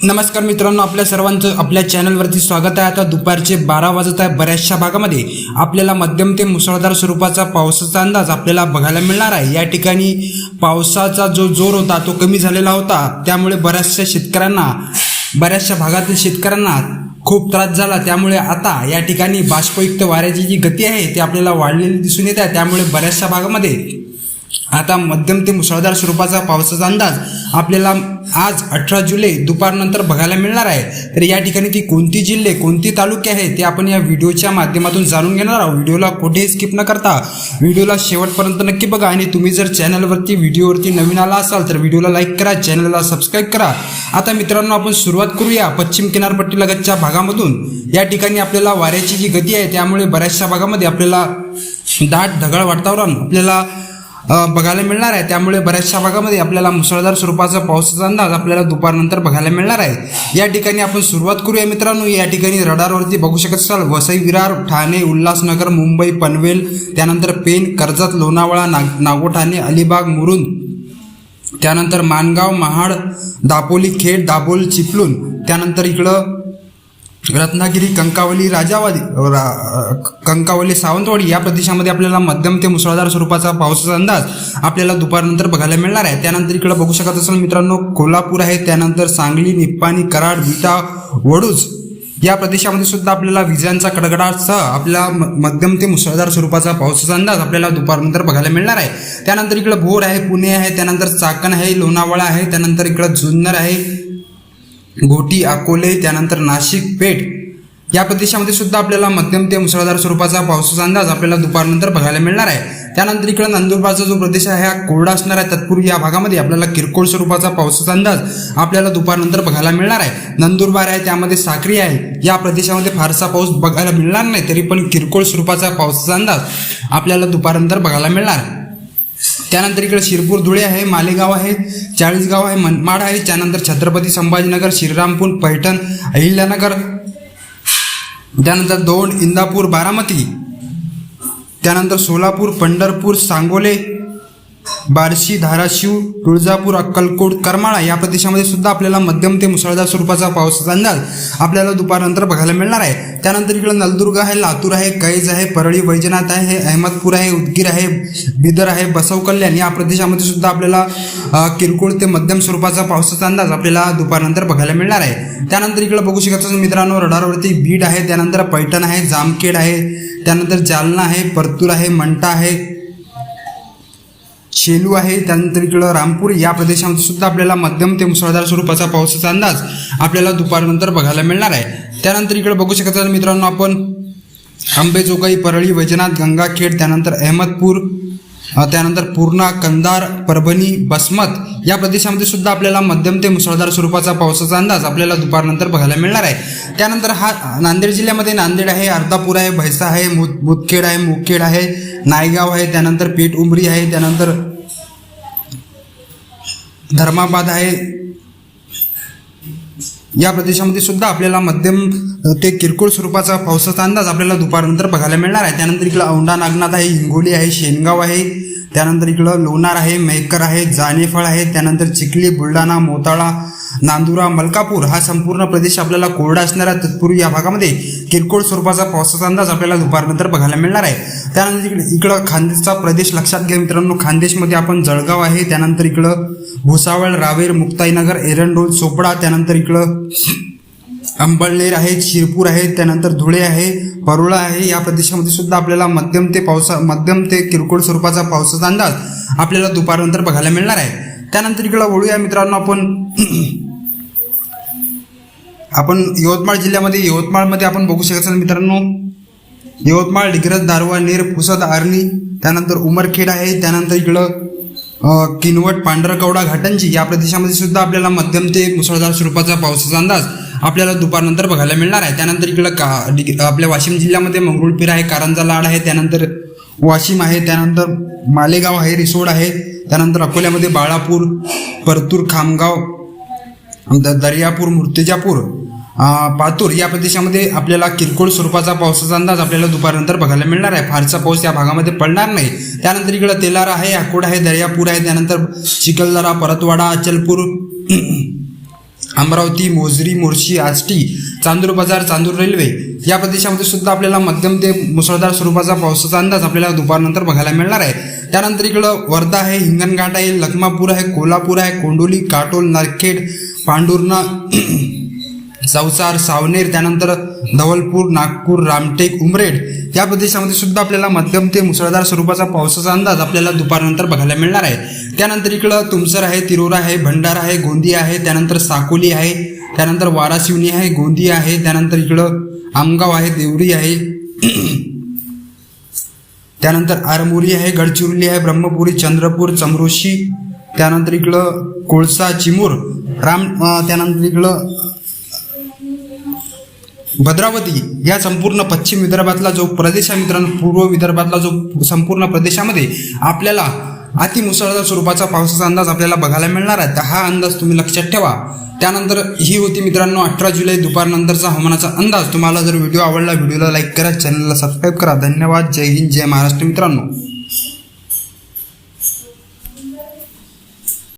नमस्कार मित्रांनो, आपल्या सर्वांचं आपल्या चॅनलवरती स्वागत आहे। आता दुपारचे 12 वाजत आहे। बऱ्याचशा भागामध्ये आपल्याला मध्यम ते मुसळधार स्वरूपाचा पावसाचा अंदाज आपल्याला बघायला मिळणार आहे। या ठिकाणी पावसाचा जो जोर होता तो कमी झालेला होता, त्यामुळे बऱ्याचशा भागातील शेतकऱ्यांना खूप त्रास झाला। त्यामुळे आता या ठिकाणी बाष्पयुक्त वाऱ्याची जी गती आहे ती आपल्याला वाढलेली दिसून येत आहे। त्यामुळे बऱ्याचशा भागामध्ये आता मध्यम ते मुसळधार स्वरूपाचा पावसाचा अंदाज आपल्याला आज 18 जुलै दुपारनंतर बघायला मिळणार आहे। तर या ठिकाणी ती कोणती जिल्हे कोणती तालुके आहे ते आपण या व्हिडिओच्या माध्यमातून जाणून घेणार आहोत। व्हिडिओला कुठेही स्किप न करता व्हिडिओला शेवटपर्यंत नक्की बघा आणि तुम्ही जर चॅनलवरती व्हिडिओवरती नवीन आला असाल तर व्हिडिओला लाईक करा, चॅनलला सबस्क्राईब करा। आता मित्रांनो, आपण सुरुवात करूया पश्चिम किनारपट्टीलगतच्या भागामधून। या ठिकाणी आपल्याला वाऱ्याची जी गती आहे त्यामुळे बऱ्याचशा भागामध्ये आपल्याला दाट ढगाळ वातावरण आपल्याला बघायला मिळणार आहे। त्यामुळे बऱ्याचशा भागामध्ये आपल्याला मुसळधार स्वरूपाचा पावसाचा अंदाज आपल्याला दुपारनंतर बघायला मिळणार आहे। या ठिकाणी आपण सुरुवात करूया मित्रांनो। या ठिकाणी रडारवरती बघू शकत असाल वसई, विरार, ठाणे, उल्हासनगर, मुंबई, पनवेल, त्यानंतर पेन, कर्जत, लोणावळा, नागोठाणे, अलिबाग, मुरुड, त्यानंतर माणगाव, महाड, दापोली, खेड, दाभोळ, चिपळूण, त्यानंतर इकडं रत्नागिरी, कंकावली, सावंतवाडी या प्रदेशामध्ये आपल्याला मध्यम ते मुसळधार स्वरूपाचा पावसाचा अंदाज आपल्याला दुपारनंतर बघायला मिळणार आहे। त्यानंतर इकडे बघू शकत असाल मित्रांनो कोल्हापूर आहे, त्यानंतर सांगली, निप्पाणी, कराड, विटा, वडूज या प्रदेशामध्ये सुद्धा आपल्याला विजांचा कडकडाटासह आपल्याला मध्यम ते मुसळधार स्वरूपाचा पावसाचा अंदाज आपल्याला दुपारनंतर बघायला मिळणार आहे। त्यानंतर इकडे भोर आहे, पुणे आहे, त्यानंतर चाकण आहे, लोणावळा आहे, त्यानंतर इकडे जुन्नर आहे, घोटी, अकोले, त्यानंतर नाशिक, पेठ या प्रदेशामध्ये सुद्धा आपल्याला मध्यम ते मुसळधार स्वरूपाचा पावसाचा अंदाज आपल्याला दुपारनंतर बघायला मिळणार आहे। त्यानंतर इकडे नंदुरबारचा जो प्रदेश आहे हा कोरडा असणार आहे। तत्पूर्वी या भागामध्ये आपल्याला किरकोळ स्वरूपाचा पावसाचा अंदाज आपल्याला दुपारनंतर बघायला मिळणार आहे। नंदुरबार आहे, त्यामध्ये साक्री आहे, या प्रदेशामध्ये फारसा पाऊस बघायला मिळणार नाही, तरी पण किरकोळ स्वरूपाचा पावसाचा अंदाज आपल्याला दुपारनंतर बघायला मिळणार आहे। त्यानंतर इकडे शिरपूर, धुळे आहे, मालेगाव आहे, चाळीसगाव आहे, मनमाड आहे, त्यानंतर छत्रपती संभाजीनगर, श्रीरामपूर, पैठण, अहिल्यानगर, त्यानंतर दौंड, इंदापूर, बारामती, त्यानंतर सोलापूर, पंढरपूर, सांगोले, बार्शी, धाराशिव, तुळजापूर, अक्कलकोट, करमाळा या प्रदेशामध्ये सुद्धा आपल्याला मध्यम ते मुसळधार स्वरूपाचा पावसाचा अंदाज आपल्याला दुपारनंतर बघायला मिळणार आहे। त्यानंतर इकडे नलदुर्ग आहे, लातूर आहे, कैज आहे, परळी वैजनाथ आहे, अहमदपूर आहे, उदगीर आहे, बिदर आहे, बसव कल्याण या प्रदेशामध्ये सुद्धा आपल्याला किरकोळ ते मध्यम स्वरूपाचा पावसाचा अंदाज आपल्याला दुपारनंतर बघायला मिळणार आहे। त्यानंतर इकडे बघू शकत असाल मित्रांनो रडारवरती बीड आहे, त्यानंतर पैठण आहे, जामखेड आहे, त्यानंतर जालना आहे, परतूर आहे, मंठा आहे, शेलू आहे, त्यानंतर इकडं रामपूर या प्रदेशामध्ये सुद्धा आपल्याला मध्यम ते मुसळधार स्वरूपाचा पावसाचा अंदाज आपल्याला दुपारनंतर बघायला मिळणार आहे। त्यानंतर इकडे बघू शकत असाल मित्रांनो आपण अंबेजोगाई, परळी वैजनाथ, गंगाखेड, त्यानंतर अहमदपूर, त्यानंतर पूर्णा, कंधार, परभणी, बसमत या प्रदेशामध्ये सुद्धा आपल्याला मध्यम ते मुसळधार स्वरूपाचा पावसाचा अंदाज आपल्याला दुपारनंतर बघायला मिळणार आहे। त्यानंतर हा नांदेड जिल्ह्यामध्ये नांदेड आहे, अर्धापूर आहे, भैसा आहे, मुदखेड आहे, मुखेड आहे, नायगाव आहे, त्यानंतर पेठ उमरी आहे, त्यानंतर धर्माबाद आहे, या प्रदेशामध्ये सुद्धा आपल्याला मध्यम ते किरकोळ स्वरूपाचा पावसाचा अंदाज आपल्याला दुपारनंतर बघायला मिळणार आहे। त्यानंतर इकडं औंढा नागनाथ आहे, हिंगोली आहे, शेनगाव आहे, त्यानंतर इकडं लोणार आहे, मेहकर आहे, जानेफळ आहे, त्यानंतर चिखली, बुलढाणा, मोताळा, नांदुरा, मलकापूर हा संपूर्ण प्रदेश आपल्याला कोरडा असणार आहे। तत्पूर्वी या भागामध्ये किरकोळ स्वरूपाचा पावसाचा अंदाज आपल्याला दुपारनंतर बघायला मिळणार आहे। त्यानंतर इकडं खानदेशचा प्रदेश लक्षात घ्या मित्रांनो, खानदेशमध्ये आपण जळगाव आहे, त्यानंतर इकडं भुसावळ, रावेर, मुक्ताईनगर, एरंडोल, चोपडा, त्यानंतर इकडं अंबळनेर आहे, शिरपूर आहे, त्यानंतर धुळे आहे, परोळा आहे, या प्रदेशामध्ये सुद्धा आपल्याला मध्यम ते किरकोळ स्वरूपाचा पावसाचा अंदाज आपल्याला दुपारनंतर बघायला मिळणार आहे। त्यानंतर इकडं वळूया मित्रांनो आपण यवतमाळ जिल्ह्यामध्ये यवतमाळमध्ये आपण बघू शकता मित्रांनो यवतमाळ, डिग्रज, दारव्हा, नेर, पुसद, आर्णी, त्यानंतर उमरखेड आहे, त्यानंतर इकडं किनवट, पांढरकवडा, घाटंजी या प्रदेशामध्ये सुद्धा आपल्याला मध्यम ते मुसळधार स्वरूपाचा पावसाचा अंदाज आपल्याला दुपारनंतर बघायला मिळणार आहे। त्यानंतर इकडं आपल्या वाशिम जिल्ह्यामध्ये मंगरुळपीर आहे, कारंजा लाड आहे, त्यानंतर वाशिम आहे, त्यानंतर मालेगाव आहे, रिसोड आहे, त्यानंतर अकोल्यामध्ये बाळापूर, परतूर, खामगाव, दर्यापूर, मूर्तिजापूर, पातूर या प्रदेशामध्ये आपल्याला किरकोळ स्वरूपाचा पावसाचा अंदाज आपल्याला दुपारनंतर बघायला मिळणार आहे। फारसा पाऊस या भागामध्ये पडणार नाही। त्यानंतर इकडं तेलारा आहे, अकोट आहे, दर्यापूर आहे, त्यानंतर चिखलदरा, परतवाडा, अचलपूर, अमरावती, मोझरी, मोर्शी, आष्टी, चांदूर बाजार, चांदूर रेल्वे या प्रदेशामध्ये सुद्धा आपल्याला मध्यम ते मुसळधार स्वरूपाचा पावसाचा अंदाज आपल्याला दुपारनंतर बघायला मिळणार आहे. त्यानंतर इकडं वर्धा आहे, हिंगणघाट आहे, लखमापूर आहे, कोल्हापूर आहे, कोंडोली, काटोल, नरखेड, पांडुर्णा, चौसार, सावनेर, त्यानंतर धवलपूर, नागपूर, रामटेक, उमरेड या प्रदेशामध्ये सुद्धा आपल्याला मध्यम ते मुसळधार स्वरूपाचा पावसाचा अंदाज आपल्याला दुपारनंतर बघायला मिळणार आहे. त्यानंतर इकडं तुमसर आहे, तिरोरा आहे, भंडारा आहे, गोंदिया आहे, त्यानंतर साकोली आहे, त्यानंतर वाराशिवनी आहे, गोंदिया आहे, त्यानंतर इकडं आमगाव आहे, देवरी आहे, त्यानंतर आरमोरी आहे, गडचिरोली आहे, ब्रह्मपुरी, चंद्रपूर, चमरोशी, त्यानंतर इकडं कोळसा, चिमूर, त्यानंतर इकडं भद्रावती या संपूर्ण पश्चिम विदर्भातला जो प्रदेश आहे मित्रांनो, पूर्व विदर्भातला जो संपूर्ण प्रदेशामध्ये आपल्याला अतिमुसळधार स्वरूपाचा पावसाचा अंदाज आपल्याला बघायला मिळणार आहे. तर हा अंदाज तुम्ही लक्षात ठेवा. त्यानंतर ही होती मित्रांनो 18 जुलै दुपारनंतरचा हवामानाचा अंदाज. तुम्हाला जर व्हिडिओ आवडला, व्हिडिओला लाईक करा, चॅनलला सबस्क्राईब करा. धन्यवाद. जय हिंद, जय महाराष्ट्र मित्रांनो.